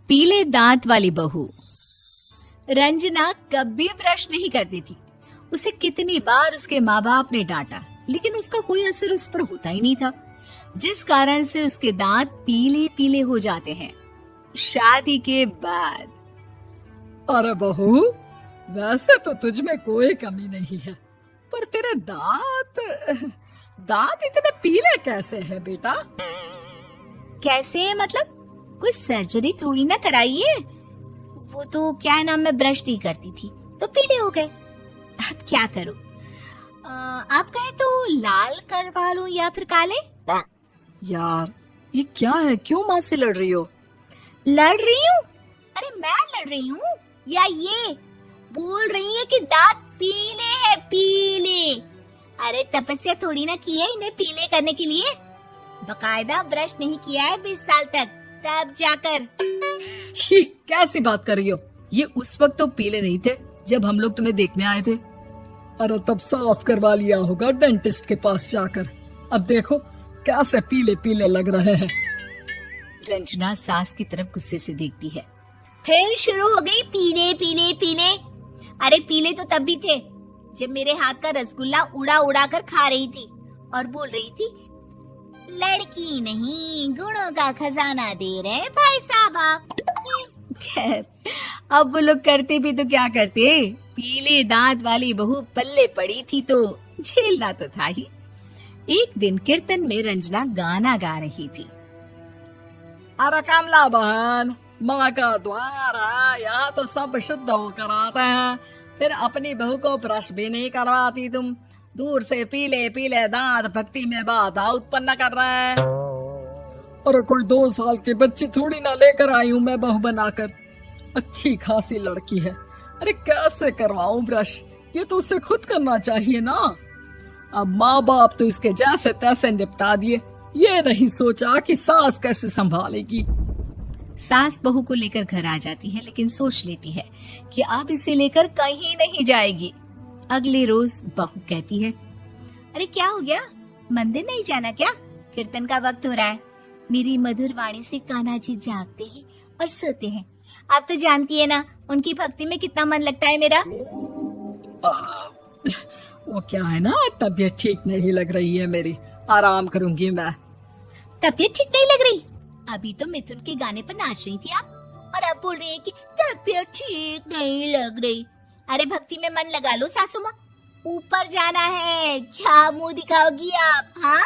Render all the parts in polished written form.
पीले दांत वाली बहू। रंजना कभी ब्रश नहीं करती थी। उसे कितनी बार उसके माँ बाप ने डांटा, लेकिन उसका कोई असर उस पर होता ही नहीं था, जिस कारण से उसके दांत पीले पीले हो जाते हैं। शादी के बाद। अरे बहू, वैसे तो तुझ में कोई कमी नहीं है, पर तेरे दांत इतने पीले कैसे हैं बेटा? कैसे मतलब? कोई सर्जरी थोड़ी ना कराई है। वो तो क्या नाम, मैं ब्रश नहीं करती थी तो पीले हो गए। अब क्या करूं? आप कहे तो लाल करवा लूं या फिर काले? यार ये क्या है, क्यों माँ से लड़ रही हो? लड़ रही हूँ? अरे मैं लड़ रही हूँ या ये बोल रही है कि दांत पीले हैं, पीले। अरे तपस्या थोड़ी ना की है इन्हें पीले करने के लिए। बकायदा ब्रश नहीं किया है 20 साल तक, तब जाकर। छी, कैसी बात कर रही हो? ये उस वक्त तो पीले नहीं थे जब हम लोग तुम्हें देखने आए थे। अरे तब साफ करवा लिया होगा डेंटिस्ट के पास जाकर। अब देखो कैसे पीले पीले लग रहे हैं। रंजना सास की तरफ गुस्से से देखती है। फिर शुरू हो गई पीले पीले पीले। अरे पीले तो तब भी थे जब मेरे हाथ का रसगुल्ला उड़ा उड़ा कर खा रही थी और बोल रही थी, लड़की नहीं गुणों का खजाना दे रहे भाई साहब। खैर, अब वो लोग करते भी तो क्या करते, पीले दांत वाली बहू पल्ले पड़ी थी तो झेलना तो था ही। एक दिन कीर्तन में रंजना गाना गा रही थी। अरे कमला बहन, माँ का द्वार है, यहाँ तो सब शुद्ध होकर आते हैं, फिर अपनी बहू को ब्रश भी नहीं करवाती तुम। दूर से पीले पीले दांत भक्ति में बाधा उत्पन्न कर रहे हैं। अरे कोई 2 साल के बच्ची थोड़ी ना लेकर आई हूँ मैं बहू बनाकर। अच्छी खासी लड़की है, अरे कैसे करवाऊं ब्रश? ये तो उसे खुद करना चाहिए ना। अब माँ बाप तो इसके जैसे तैसे निपटा दिए, ये नहीं सोचा कि सास कैसे संभालेगी। सास बहू को लेकर घर आ जाती है, लेकिन सोच लेती है कि अब इसे लेकर कहीं नहीं जाएगी। अगले रोज बहू कहती है, अरे क्या हो गया, मंदिर नहीं जाना क्या? कीर्तन का वक्त हो रहा है। मेरी मधुर वाणी से कान्हा जी जागते हैं और सोते हैं। आप तो जानती है ना उनकी भक्ति में कितना मन लगता है मेरा। वो क्या है ना, तबीयत ठीक नहीं लग रही है मेरी, आराम करूंगी मैं। तबीयत ठीक नहीं लग रही? अभी तो मिथुन के गाने पर नाच रही थी आप, और अब बोल रही है कि तबीयत ठीक नहीं लग रही। अरे भक्ति में मन लगा लो सासू माँ, ऊपर जाना है, क्या मुंह दिखाओगी आप? हाँ?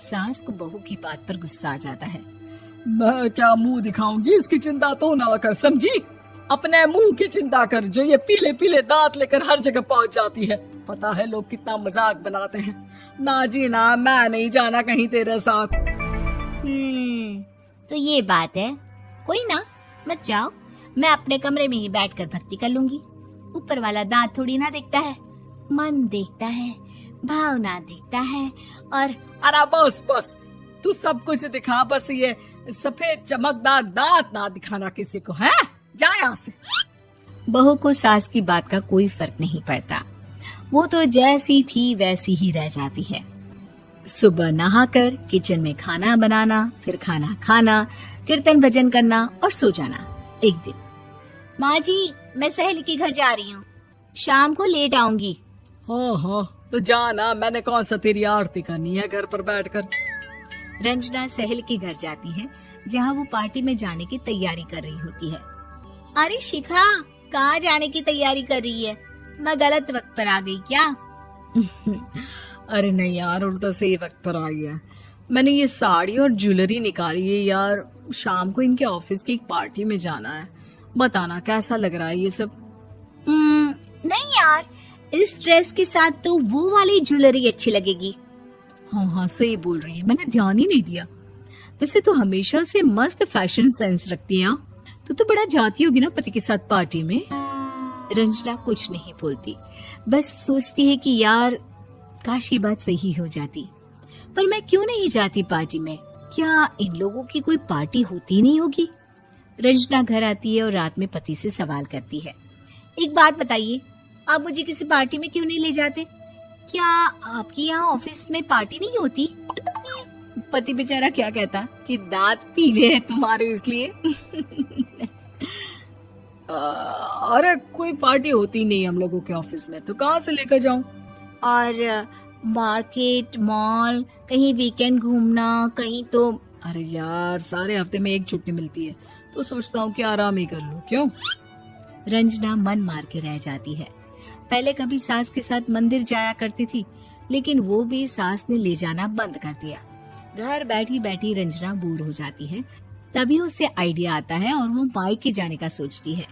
सास को बहू की बात पर गुस्सा आ जाता है। मैं क्या मुंह दिखाऊंगी, इसकी चिंता तो ना कर, समझी? अपने मुंह की चिंता कर, जो ये पीले पीले दांत लेकर हर जगह पहुंच जाती है। पता है लोग कितना मजाक बनाते हैं। ना जी ना, मैं नहीं जाना कहीं तेरे साथ। तो ये बात है। कोई ना, मत जाओ, मैं अपने कमरे में ही बैठकर भक्ति कर लूंगी। ऊपर वाला दांत थोड़ी ना देखता है, मन देखता है, भावना देखता है। और अरे बस बस, तू सब कुछ दिखा, बस ये सफेद चमकदार दांत ना दिखाना किसी को, है? जा यहाँ से। बहू को सास की बात का कोई फर्क नहीं पड़ता, वो तो जैसी थी वैसी ही रह जाती है। सुबह नहाकर किचन में खाना बनाना, फिर खाना खाना, कीर्तन भजन करना और सो जाना। एक दिन, माँ जी मैं सहेली के घर जा रही हूँ, शाम को लेट आऊंगी। हाँ, तो जाना, मैंने कौन सा तेरी आरती करनी है घर पर बैठकर। रंजना सहेली के घर जाती है, जहाँ वो पार्टी में जाने की तैयारी कर रही होती है। अरे शिखा, कहाँ जाने की तैयारी कर रही है? मैं गलत वक्त पर आ गई क्या? अरे नहीं यार, उल्टा सही वक्त पर आई है। मैंने ये साड़ी और ज्वेलरी निकाली है यार, शाम को इनके ऑफिस की एक पार्टी में जाना है। बताना कैसा लग रहा है ये सब? नहीं यार, इस ड्रेस के साथ तो वो वाली ज्वेलरी अच्छी लगेगी। हाँ सही बोल रही है, मैंने ध्यान ही नहीं दिया। वैसे तो हमेशा से मस्त फैशन सेंस रखती है। तो बड़ा जाती होगी ना पति के साथ पार्टी में। रंजना कुछ नहीं बोलती, बस सोचती है कि यार काश ये बात सही हो जाती, पर मैं क्यों नहीं जाती पार्टी में? क्या इन लोगों की कोई पार्टी होती नहीं होगी? रंजना घर आती है और रात में पति से सवाल करती है, एक बात बताइए, आप मुझे किसी पार्टी में क्यों नहीं ले जाते? क्या आपके यहाँ ऑफिस में पार्टी नहीं होती? पति बेचारा क्या कहता कि दांत पीले हैं तुम्हारे इसलिए। अरे कोई पार्टी होती नहीं हम लोगों के ऑफिस में, तो कहाँ से लेकर जाऊं? और मार्केट, मॉल, कहीं वीकेंड घूमना, कहीं तो। अरे यार सारे हफ्ते में एक छुट्टी मिलती है, तो सोचता हूँ कि आराम ही कर लूं। क्यों? रंजना मन मार के रह जाती है। पहले कभी सास के साथ मंदिर जाया करती थी, लेकिन वो भी सास ने ले जाना बंद कर दिया। घर बैठी बैठी रंजना बोर हो जाती है। तभी उसे आइडिया आता है और वो मायके जाने का सोचती है।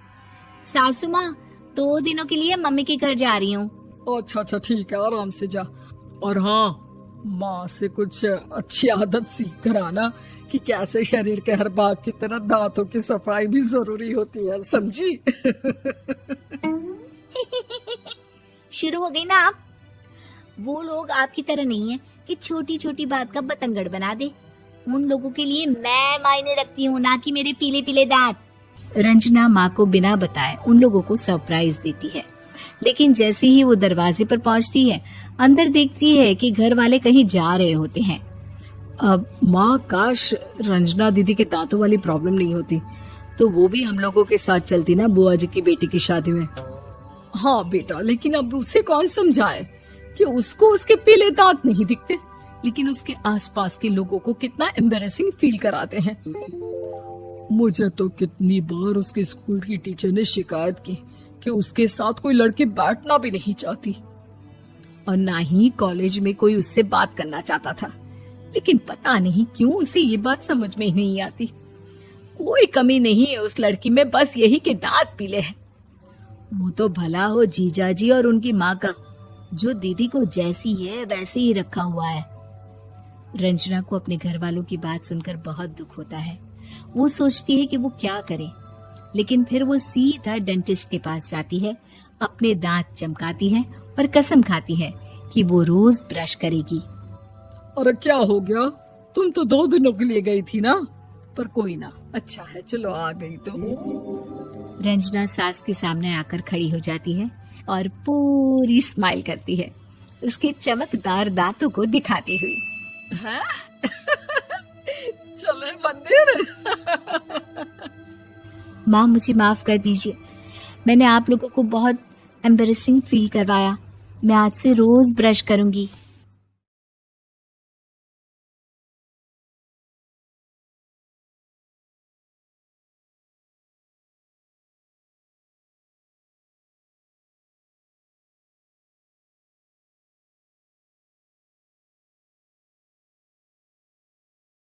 सासू माँ, 2 दिनों के लिए मम्मी के घर जा रही हूँ। अच्छा अच्छा ठीक है, आराम से जा। और हाँ, माँ से कुछ अच्छी आदत सीख कर आना कि कैसे शरीर के हर भाग की तरह दांतों की सफाई भी जरूरी होती है, समझी? शुरू हो गई ना आप। वो लोग आपकी तरह नहीं है कि छोटी छोटी बात का बतंगड़ बना दे। उन लोगों के लिए मैं मायने रखती हूँ, ना कि मेरे पीले पीले दांत। रंजना माँ को बिना बताए उन लोगों को सरप्राइज देती है, लेकिन जैसे ही वो दरवाजे पर पहुंचती है, अंदर देखती है कि घर वाले कहीं जा रहे होते हैं। अब माँ, काश रंजना दीदी के दांतों वाली प्रॉब्लम नहीं होती, तो वो भी हम लोगों के साथ चलती ना बुआ जी की बेटी की शादी में। हाँ बेटा, लेकिन अब उसे कौन समझाए कि उसको उसके पीले दांत नहीं दिखते, लेकिन उसके आसपास के लोगों को कितना एम्बैरेसिंग फील कराते हैं। मुझे तो कितनी बार उसके स्कूल की टीचर ने शिकायत की कि उसके साथ कोई लड़की बैठना भी नहीं चाहती, और ना ही कॉलेज में कोई उससे बात करना चाहता था। लेकिन पता नहीं क्यों उसे ये बात समझ में ही नहीं आती। कोई कमी नहीं है उस लड़की में, बस यही कि दांत पीले हैं। वो तो भला हो जीजा जी और उनकी माँ का, जो दीदी को जैसी है वैसे ही रखा हुआ है। रंजना को अपने घर वालों की बात सुनकर बहुत दुख होता है। वो सोचती है कि वो क्या करे, लेकिन फिर वो सीधा डेंटिस्ट के पास जाती है, अपने दांत चमकाती है और कसम खाती है कि वो रोज ब्रश करेगी। अरे क्या हो गया? तुम तो 2 दिनों के लिए गई थी ना, पर कोई ना, अच्छा है, चलो आ गई तो। रंजना सास के सामने आकर खड़ी हो जाती है और पूरी स्माइल करती है, उसके चमकदार दांतों को दिखाती हुई। हैं? चले मंदिर। माँ, मुझे माफ कर दीजिए, मैंने आप लोगों को बहुत एम्बैरेसिंग फील करवाया। मैं आज से रोज ब्रश करूंगी।